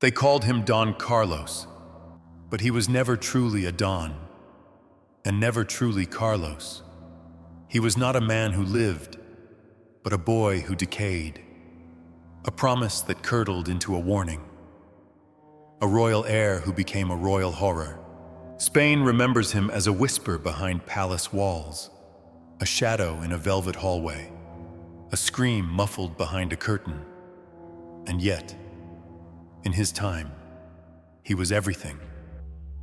They called him Don Carlos, but he was never truly a Don, and never truly Carlos. He was not a man who lived, but a boy who decayed, a promise that curdled into a warning, a royal heir who became a royal horror. Spain remembers him as a whisper behind palace walls, a shadow in a velvet hallway, a scream muffled behind a curtain. And yet, in his time, he was everything: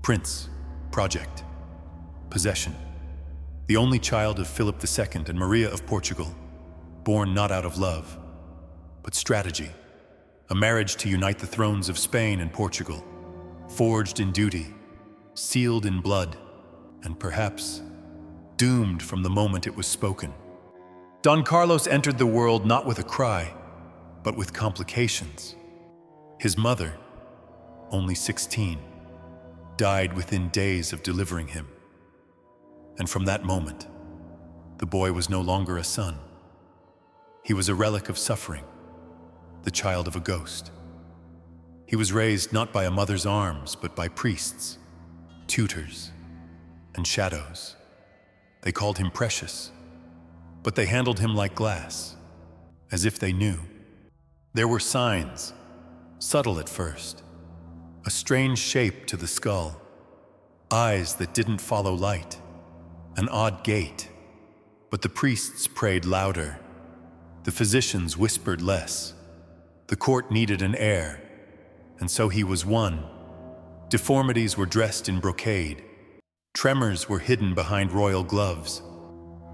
prince, project, possession. The only child of Philip II and Maria of Portugal, born not out of love, but strategy, a marriage to unite the thrones of Spain and Portugal, forged in duty, sealed in blood, and perhaps doomed from the moment it was spoken. Don Carlos entered the world not with a cry, but with complications. His mother, only 16, died within days of delivering him. And from that moment, the boy was no longer a son. He was a relic of suffering, the child of a ghost. He was raised not by a mother's arms, but by priests, tutors, and shadows. They called him precious, but they handled him like glass, as if they knew. There were signs, subtle at first, a strange shape to the skull, eyes that didn't follow light, an odd gait, but the priests prayed louder, the physicians whispered less. The court needed an heir, and so he was one. Deformities were dressed in brocade, tremors were hidden behind royal gloves,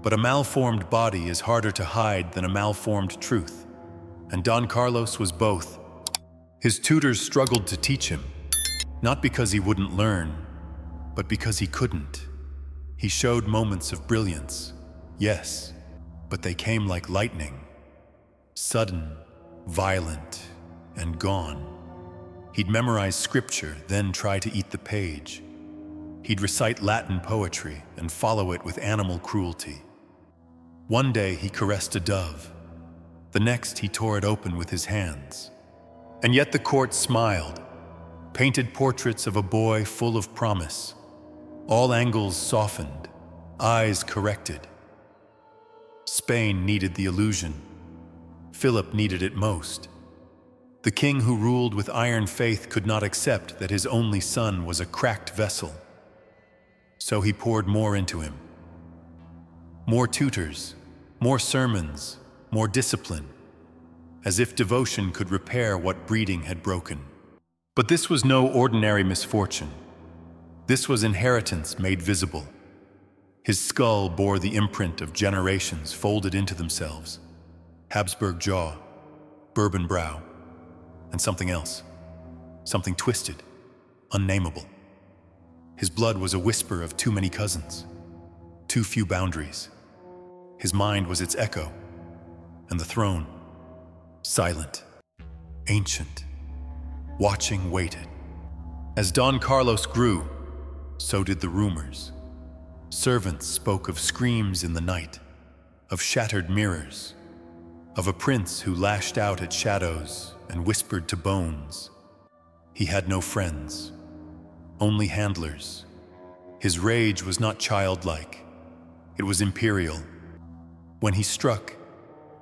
but a malformed body is harder to hide than a malformed truth, and Don Carlos was both. His tutors struggled to teach him, not because he wouldn't learn, but because he couldn't. He showed moments of brilliance, yes, but they came like lightning, sudden, violent, and gone. He'd memorize scripture, then try to eat the page. He'd recite Latin poetry and follow it with animal cruelty. One day he caressed a dove. The next he tore it open with his hands. And yet the court smiled, painted portraits of a boy full of promise, all angles softened, eyes corrected. Spain needed the illusion. Philip needed it most. The king who ruled with iron faith could not accept that his only son was a cracked vessel. So he poured more into him. More tutors, more sermons, more discipline, as if devotion could repair what breeding had broken. But this was no ordinary misfortune. This was inheritance made visible. His skull bore the imprint of generations folded into themselves. Habsburg jaw, Bourbon brow, and something else, something twisted, unnameable. His blood was a whisper of too many cousins, too few boundaries. His mind was its echo, and the throne, silent, ancient, watching, waited. As Don Carlos grew, so did the rumors. Servants spoke of screams in the night, of shattered mirrors, of a prince who lashed out at shadows and whispered to bones. He had no friends, only handlers. His rage was not childlike, it was imperial. When he struck,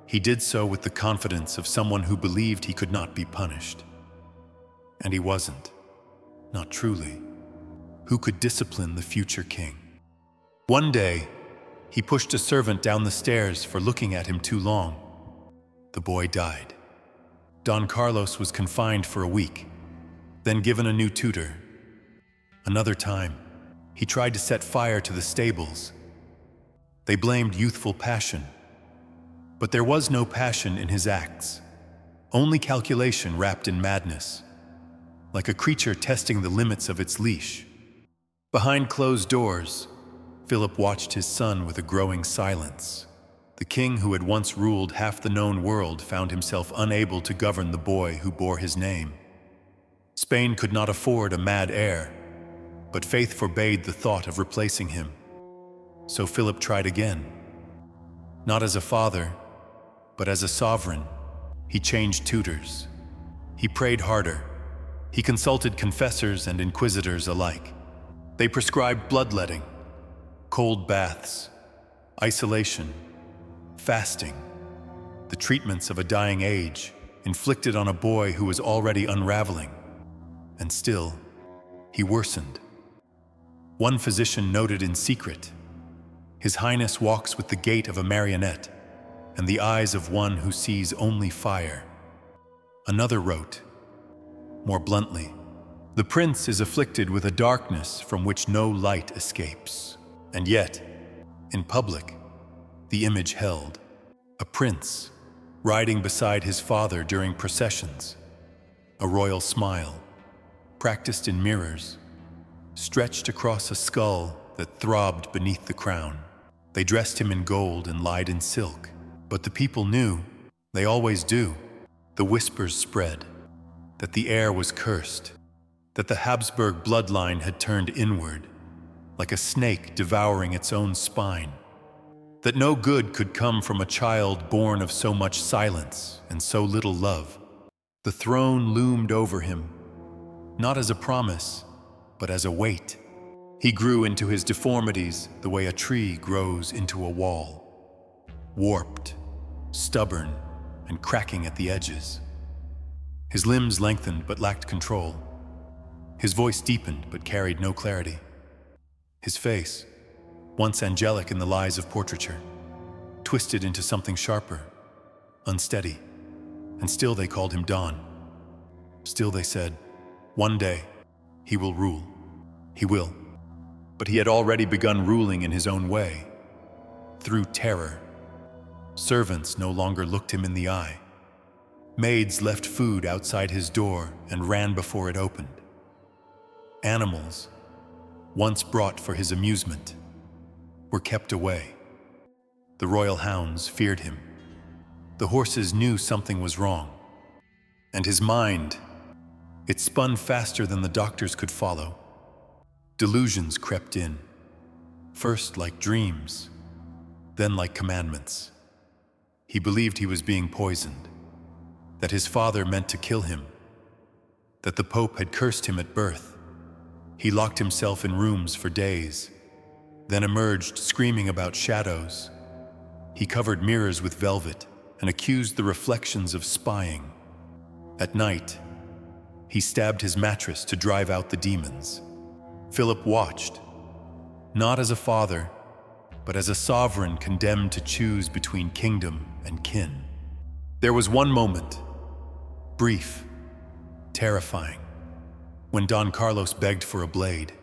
he did so with the confidence of someone who believed he could not be punished. And he wasn't, not truly. Who could discipline the future king? One day, he pushed a servant down the stairs for looking at him too long. The boy died. Don Carlos was confined for a week, then given a new tutor. Another time, he tried to set fire to the stables. They blamed youthful passion, but there was no passion in his acts, only calculation wrapped in madness, like a creature testing the limits of its leash. Behind closed doors, Philip watched his son with a growing silence. The king who had once ruled half the known world found himself unable to govern the boy who bore his name. Spain could not afford a mad heir, but faith forbade the thought of replacing him. So Philip tried again. Not as a father, but as a sovereign. He changed tutors. He prayed harder. He consulted confessors and inquisitors alike. They prescribed bloodletting, cold baths, isolation, fasting, the treatments of a dying age inflicted on a boy who was already unraveling. And still, he worsened. One physician noted in secret, "His Highness walks with the gait of a marionette and the eyes of one who sees only fire." Another wrote, more bluntly, "The prince is afflicted with a darkness from which no light escapes." And yet, in public, the image held a prince riding beside his father during processions, a royal smile, practiced in mirrors, stretched across a skull that throbbed beneath the crown. They dressed him in gold and lied in silk, but the people knew, they always do. The whispers spread, that the heir was cursed, that the Habsburg bloodline had turned inward, like a snake devouring its own spine, that no good could come from a child born of so much silence and so little love. The throne loomed over him, not as a promise, but as a weight. He grew into his deformities the way a tree grows into a wall, warped, stubborn, and cracking at the edges. His limbs lengthened but lacked control. His voice deepened but carried no clarity. His face, once angelic in the lies of portraiture, twisted into something sharper, unsteady, and still they called him Don. Still they said, "One day, he will rule. He will." But he had already begun ruling in his own way, through terror. Servants no longer looked him in the eye. Maids left food outside his door and ran before it opened. Animals, once brought for his amusement, were kept away. The royal hounds feared him. The horses knew something was wrong. And his mind, it spun faster than the doctors could follow. Delusions crept in, first like dreams, then like commandments. He believed he was being poisoned, that his father meant to kill him, that the Pope had cursed him at birth. He locked himself in rooms for days, then emerged screaming about shadows. He covered mirrors with velvet and accused the reflections of spying. At night, he stabbed his mattress to drive out the demons. Philip watched, not as a father, but as a sovereign condemned to choose between kingdom and kin. There was one moment, brief, terrifying, when Don Carlos begged for a blade,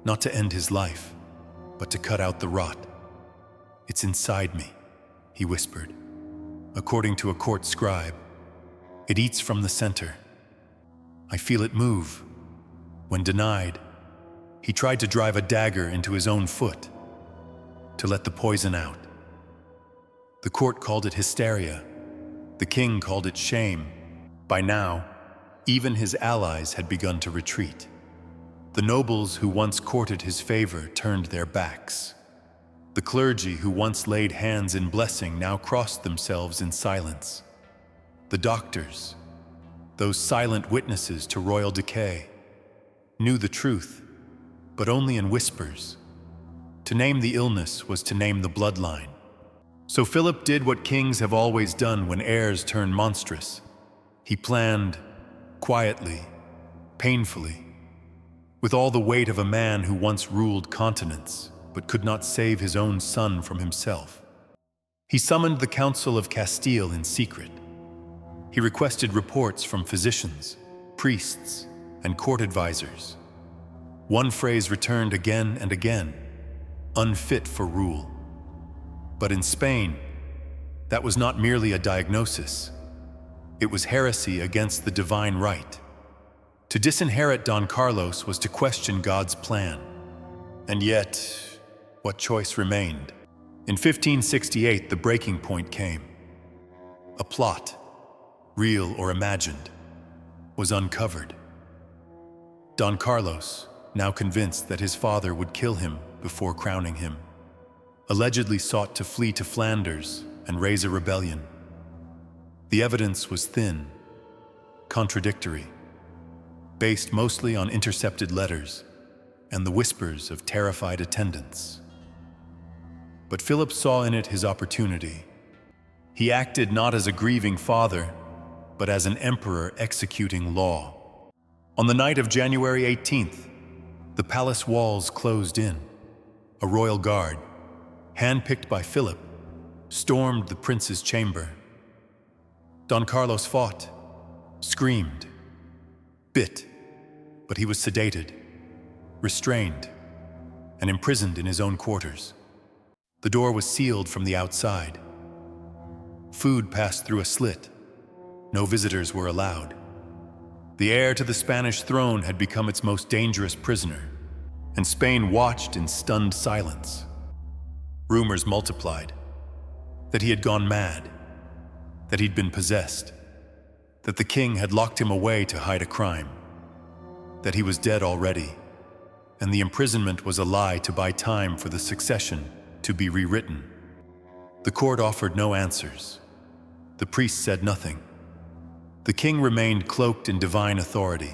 not to end his life, but to cut out the rot. "It's inside me," he whispered. According to a court scribe, it eats from the center. I feel it move. When denied, he tried to drive a dagger into his own foot, to let the poison out. The court called it hysteria. The king called it shame. By now, even his allies had begun to retreat. The nobles who once courted his favor turned their backs. The clergy who once laid hands in blessing now crossed themselves in silence. The doctors, those silent witnesses to royal decay, knew the truth, but only in whispers. To name the illness was to name the bloodline. So Philip did what kings have always done when heirs turn monstrous. He planned, quietly, painfully, with all the weight of a man who once ruled continents, but could not save his own son from himself. He summoned the Council of Castile in secret. He requested reports from physicians, priests, and court advisors. One phrase returned again and again: unfit for rule. But in Spain, that was not merely a diagnosis. It was heresy against the divine right. To disinherit Don Carlos was to question God's plan. And yet, what choice remained? In 1568, the breaking point came. A plot, real or imagined, was uncovered. Don Carlos, now convinced that his father would kill him before crowning him, allegedly sought to flee to Flanders and raise a rebellion. The evidence was thin, contradictory. based mostly on intercepted letters and the whispers of terrified attendants. But Philip saw in it his opportunity. He acted not as a grieving father, but as an emperor executing law. On the night of January 18th, the palace walls closed in. A royal guard, handpicked by Philip, stormed the prince's chamber. Don Carlos fought, screamed, bit, but he was sedated, restrained, and imprisoned in his own quarters. The door was sealed from the outside. Food passed through a slit. No visitors were allowed. The heir to the Spanish throne had become its most dangerous prisoner, and Spain watched in stunned silence. Rumors multiplied that he had gone mad, that he'd been possessed, that the king had locked him away to hide a crime, that he was dead already, and the imprisonment was a lie to buy time for the succession to be rewritten. The court offered no answers. The priest said nothing. The king remained cloaked in divine authority.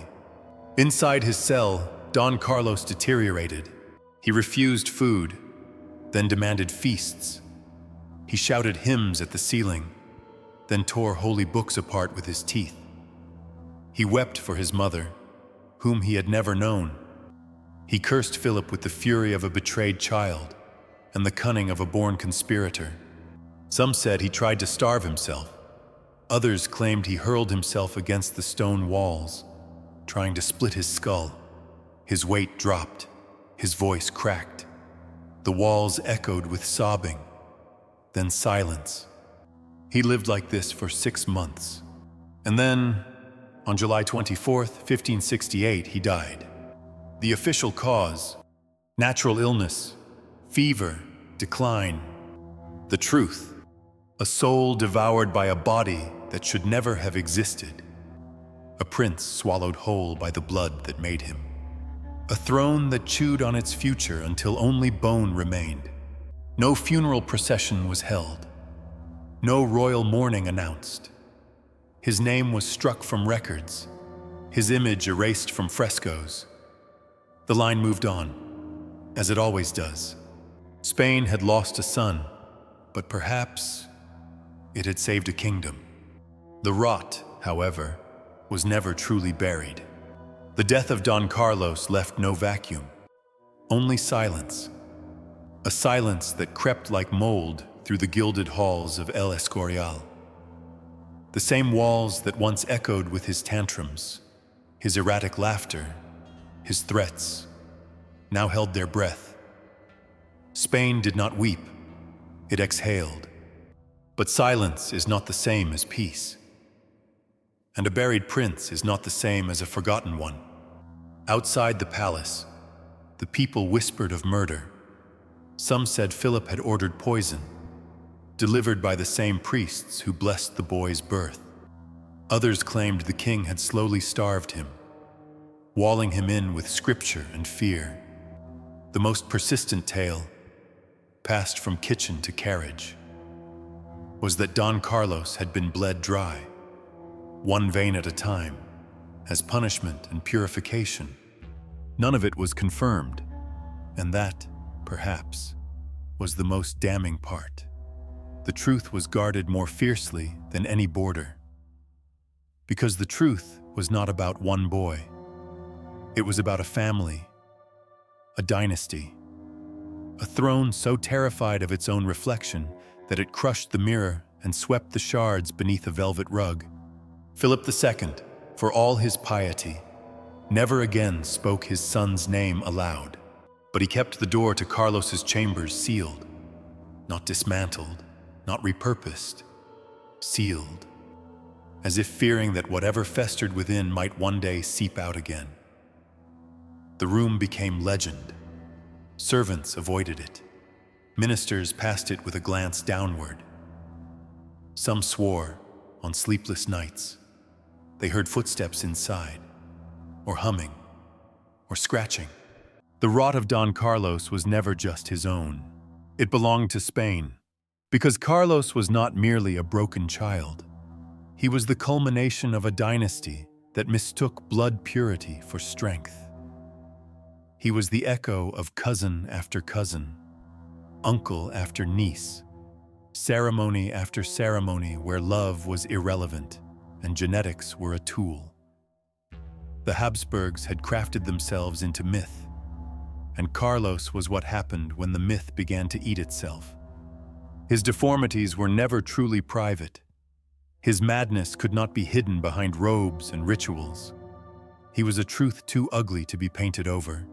Inside his cell, Don Carlos deteriorated. He refused food, then demanded feasts. He shouted hymns at the ceiling, then tore holy books apart with his teeth. He wept for his mother, whom he had never known. He cursed Philip with the fury of a betrayed child and the cunning of a born conspirator. Some said he tried to starve himself. Others claimed he hurled himself against the stone walls, trying to split his skull. His weight dropped, his voice cracked. The walls echoed with sobbing, then silence. He lived like this for 6 months. And then, on July 24th, 1568, he died. The official cause: natural illness, fever, decline. The truth: a soul devoured by a body that should never have existed. A prince swallowed whole by the blood that made him. A throne that chewed on its future until only bone remained. No funeral procession was held. No royal mourning announced. His name was struck from records, his image erased from frescoes. The line moved on, as it always does. Spain had lost a son, but perhaps it had saved a kingdom. The rot, however, was never truly buried. The death of Don Carlos left no vacuum, only silence. A silence that crept like mold through the gilded halls of El Escorial. The same walls that once echoed with his tantrums, his erratic laughter, his threats, now held their breath. Spain did not weep, it exhaled. But silence is not the same as peace. And a buried prince is not the same as a forgotten one. Outside the palace, the people whispered of murder. Some said Philip had ordered poison, delivered by the same priests who blessed the boy's birth. Others claimed the king had slowly starved him, walling him in with scripture and fear. The most persistent tale, passed from kitchen to carriage, was that Don Carlos had been bled dry, one vein at a time, as punishment and purification. None of it was confirmed, and that, perhaps, was the most damning part. The truth was guarded more fiercely than any border. Because the truth was not about one boy. It was about a family, a dynasty, a throne so terrified of its own reflection that it crushed the mirror and swept the shards beneath a velvet rug. Philip II, for all his piety, never again spoke his son's name aloud, but he kept the door to Carlos's chambers sealed, not dismantled, not repurposed, sealed, as if fearing that whatever festered within might one day seep out again. The room became legend. Servants avoided it. Ministers passed it with a glance downward. Some swore, on sleepless nights, they heard footsteps inside, or humming, or scratching. The rot of Don Carlos was never just his own. It belonged to Spain, because Carlos was not merely a broken child. He was the culmination of a dynasty that mistook blood purity for strength. He was the echo of cousin after cousin, uncle after niece, ceremony after ceremony where love was irrelevant and genetics were a tool. The Habsburgs had crafted themselves into myth, and Carlos was what happened when the myth began to eat itself. His deformities were never truly private. His madness could not be hidden behind robes and rituals. He was a truth too ugly to be painted over.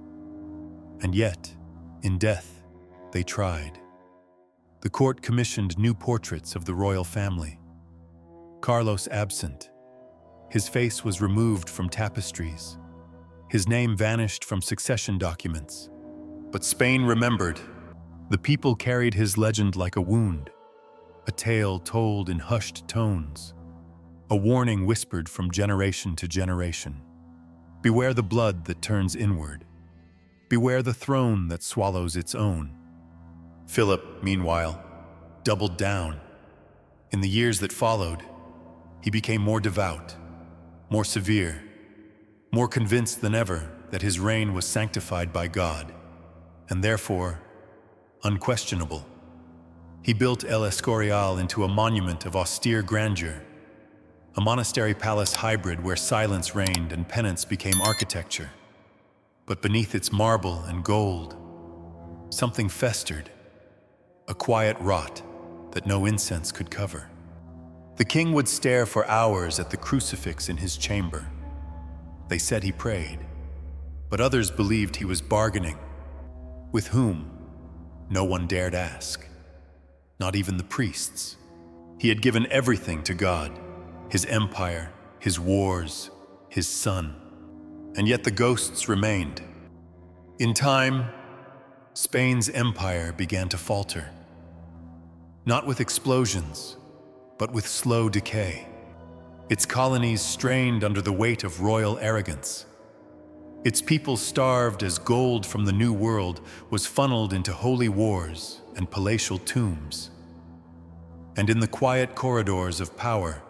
And yet, in death, they tried. The court commissioned new portraits of the royal family. Carlos absent. His face was removed from tapestries. His name vanished from succession documents. But Spain remembered. The people carried his legend like a wound, a tale told in hushed tones, a warning whispered from generation to generation. Beware the blood that turns inward. Beware the throne that swallows its own. Philip, meanwhile, doubled down. In the years that followed, he became more devout, more severe, more convinced than ever that his reign was sanctified by God, and therefore unquestionable. He built El Escorial into a monument of austere grandeur, a monastery palace hybrid where silence reigned and penance became architecture. But beneath its marble and gold, something festered, a quiet rot that no incense could cover. The king would stare for hours at the crucifix in his chamber. They said he prayed, but others believed he was bargaining. With whom? No one dared ask. Not even the priests. He had given everything to God, his empire, his wars, his son. And yet the ghosts remained. In time, Spain's empire began to falter. Not with explosions, but with slow decay. Its colonies strained under the weight of royal arrogance. Its people starved as gold from the New World was funneled into holy wars and palatial tombs. And in the quiet corridors of power,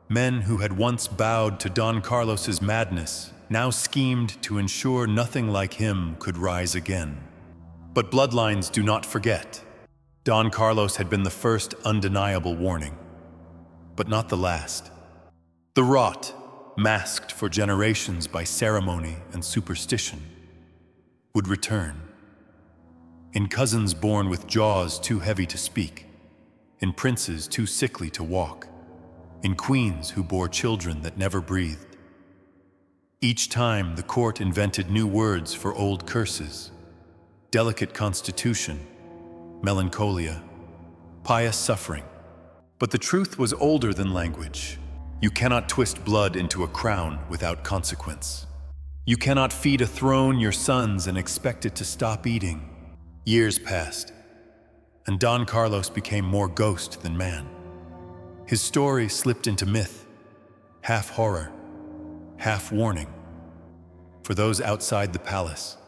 men who had once bowed to Don Carlos's madness now schemed to ensure nothing like him could rise again. But bloodlines do not forget. Don Carlos had been the first undeniable warning, but not the last. The rot, masked for generations by ceremony and superstition, would return. In cousins born with jaws too heavy to speak, in princes too sickly to walk, in queens who bore children that never breathed. Each time the court invented new words for old curses: delicate constitution, melancholia, pious suffering. But the truth was older than language. You cannot twist blood into a crown without consequence. You cannot feed a throne your sons and expect it to stop eating. Years passed, and Don Carlos became more ghost than man. His story slipped into myth, half horror, half warning. For those outside the palace,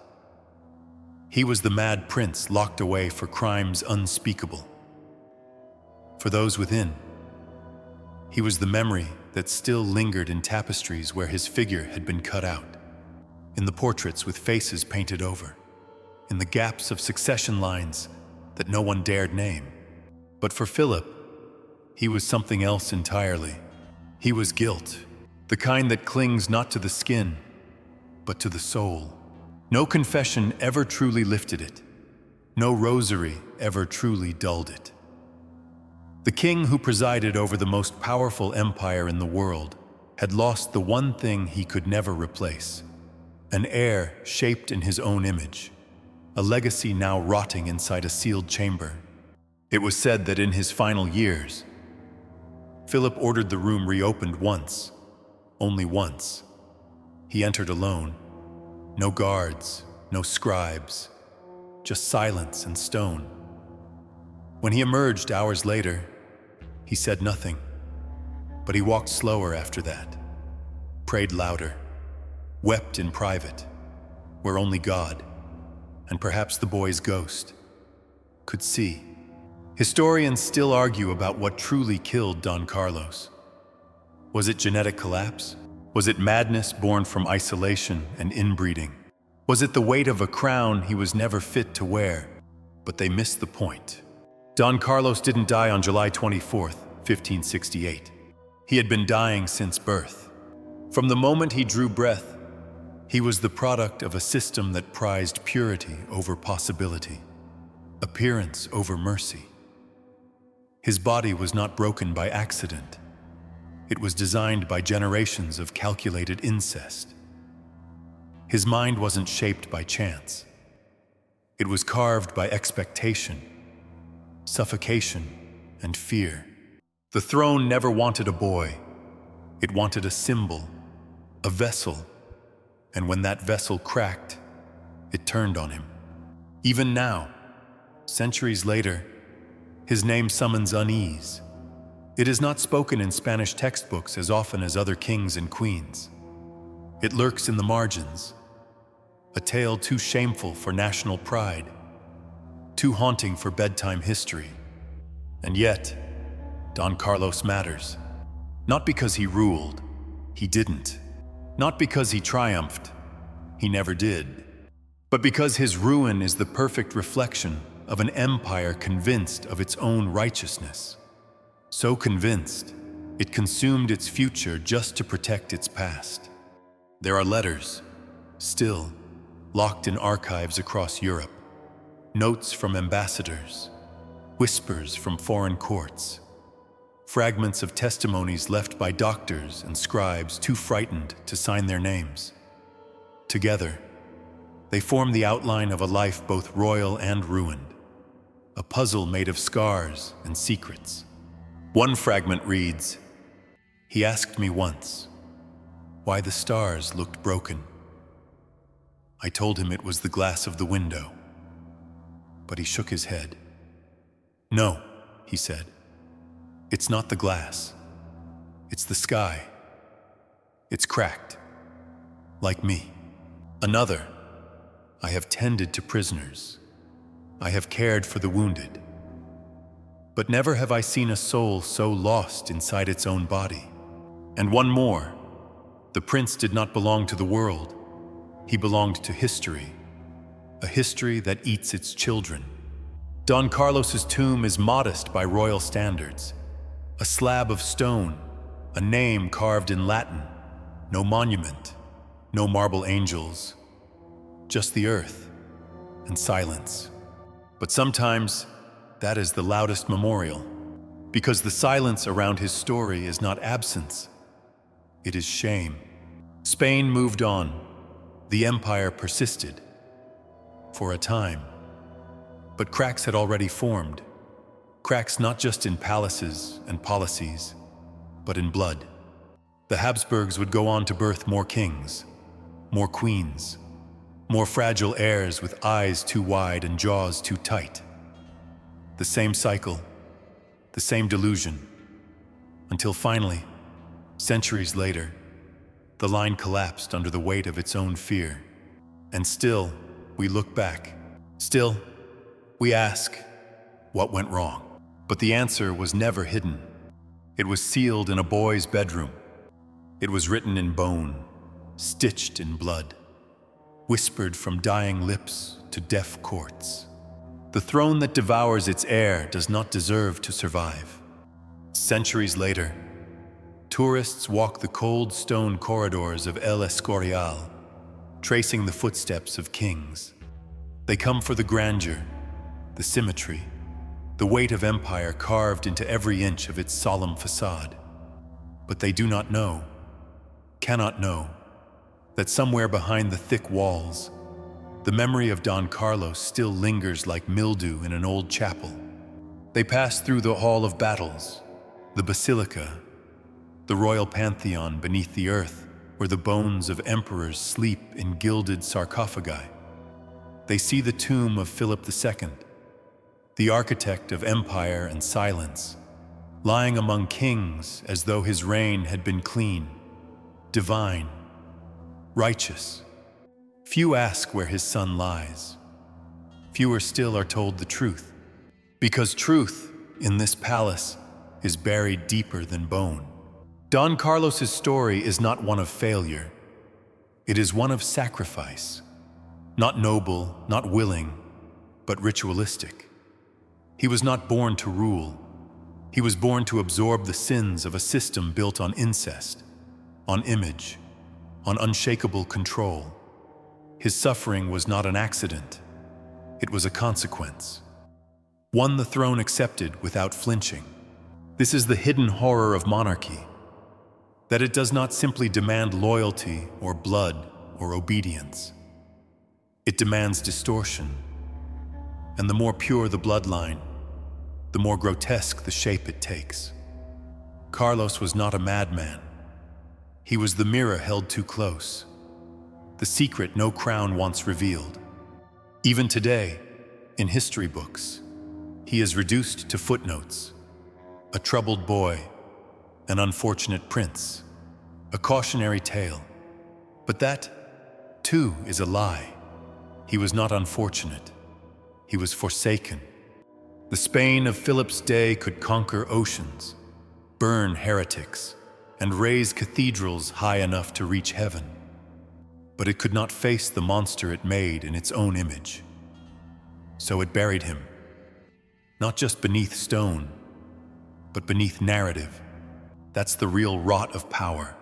he was the mad prince locked away for crimes unspeakable. For those within, he was the memory that still lingered in tapestries where his figure had been cut out, in the portraits with faces painted over, in the gaps of succession lines that no one dared name. But for Philip, he was something else entirely. He was guilt, the kind that clings not to the skin, but to the soul. No confession ever truly lifted it. No rosary ever truly dulled it. The king who presided over the most powerful empire in the world had lost the one thing he could never replace: an heir shaped in his own image, a legacy now rotting inside a sealed chamber. It was said that in his final years, Philip ordered the room reopened once, only once. He entered alone. No guards, no scribes, just silence and stone. When he emerged hours later, he said nothing, but he walked slower after that, prayed louder, wept in private, where only God, and perhaps the boy's ghost, could see. Historians still argue about what truly killed Don Carlos. Was it genetic collapse? Was it madness born from isolation and inbreeding? Was it the weight of a crown he was never fit to wear? But they missed the point. Don Carlos didn't die on July 24th, 1568. He had been dying since birth. From the moment he drew breath, he was the product of a system that prized purity over possibility, appearance over mercy. His body was not broken by accident. It was designed by generations of calculated incest. His mind wasn't shaped by chance. It was carved by expectation, suffocation, and fear. The throne never wanted a boy. It wanted a symbol, a vessel, and when that vessel cracked, it turned on him. Even now, centuries later, his name summons unease. It is not spoken in Spanish textbooks as often as other kings and queens. It lurks in the margins, a tale too shameful for national pride, too haunting for bedtime history. And yet, Don Carlos matters. Not because he ruled, he didn't. Not because he triumphed, he never did. But because his ruin is the perfect reflection of an empire convinced of its own righteousness. So convinced, it consumed its future just to protect its past. There are letters, still, locked in archives across Europe, notes from ambassadors, whispers from foreign courts, fragments of testimonies left by doctors and scribes too frightened to sign their names. Together, they form the outline of a life both royal and ruined, a puzzle made of scars and secrets. One fragment reads, "He asked me once why the stars looked broken. I told him it was the glass of the window, but he shook his head. No, he said, it's not the glass. It's the sky. It's cracked, like me." Another, "I have tended to prisoners. I have cared for the wounded. But never have I seen a soul so lost inside its own body." And one more, "The prince did not belong to the world. He belonged to history, a history that eats its children." Don Carlos's tomb is modest by royal standards. A slab of stone, a name carved in Latin, no monument, no marble angels, just the earth and silence. But sometimes that is the loudest memorial, because the silence around his story is not absence, it is shame. Spain moved on. The empire persisted for a time. But cracks had already formed. Cracks not just in palaces and policies, but in blood. The Habsburgs would go on to birth more kings, more queens, more fragile heirs with eyes too wide and jaws too tight. The same cycle, the same delusion, until finally, centuries later, the line collapsed under the weight of its own fear. And still, we look back. Still, we ask, what went wrong? But the answer was never hidden. It was sealed in a boy's bedroom. It was written in bone, stitched in blood, whispered from dying lips to deaf courts. The throne that devours its heir does not deserve to survive. Centuries later, tourists walk the cold stone corridors of El Escorial, tracing the footsteps of kings. They come for the grandeur, the symmetry, the weight of empire carved into every inch of its solemn facade. But they do not know, cannot know, that somewhere behind the thick walls, the memory of Don Carlos still lingers like mildew in an old chapel. They pass through the hall of battles, the basilica, the royal pantheon beneath the earth, where the bones of emperors sleep in gilded sarcophagi. They see the tomb of Philip II, the architect of empire and silence, lying among kings as though his reign had been clean, divine, righteous. Few ask where his son lies. Fewer still are told the truth, because truth in this palace is buried deeper than bone. Don Carlos's story is not one of failure. It is one of sacrifice. Not noble, not willing, but ritualistic. He was not born to rule. He was born to absorb the sins of a system built on incest, on image, on unshakable control. His suffering was not an accident. It was a consequence. One the throne accepted without flinching. This is the hidden horror of monarchy, that it does not simply demand loyalty or blood or obedience. It demands distortion. And the more pure the bloodline, the more grotesque the shape it takes. Carlos was not a madman. He was the mirror held too close, the secret no crown once revealed. Even today, in history books, he is reduced to footnotes: a troubled boy, an unfortunate prince, a cautionary tale. But that, too, is a lie. He was not unfortunate. He was forsaken. The Spain of Philip's day could conquer oceans, burn heretics, and raise cathedrals high enough to reach heaven. But it could not face the monster it made in its own image. So it buried him, not just beneath stone, but beneath narrative. That's the real rot of power.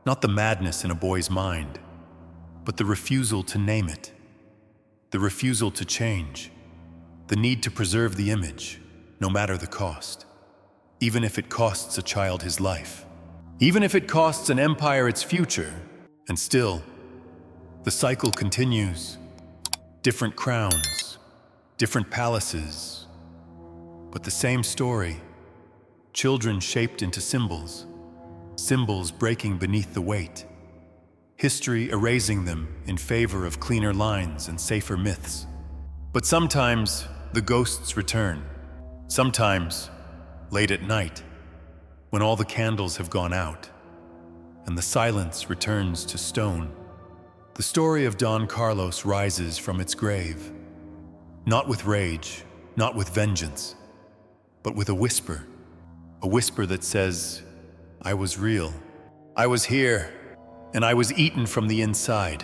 Not the madness in a boy's mind, but the refusal to name it, the refusal to change, the need to preserve the image, no matter the cost, even if it costs a child his life, even if it costs an empire its future. And still, the cycle continues. Different crowns, different palaces, but the same story. Children shaped into symbols, symbols breaking beneath the weight, history erasing them in favor of cleaner lines and safer myths. But sometimes the ghosts return, sometimes late at night, when all the candles have gone out and the silence returns to stone. The story of Don Carlos rises from its grave, not with rage, not with vengeance, but with a whisper that says, "I was real. I was here, and I was eaten from the inside."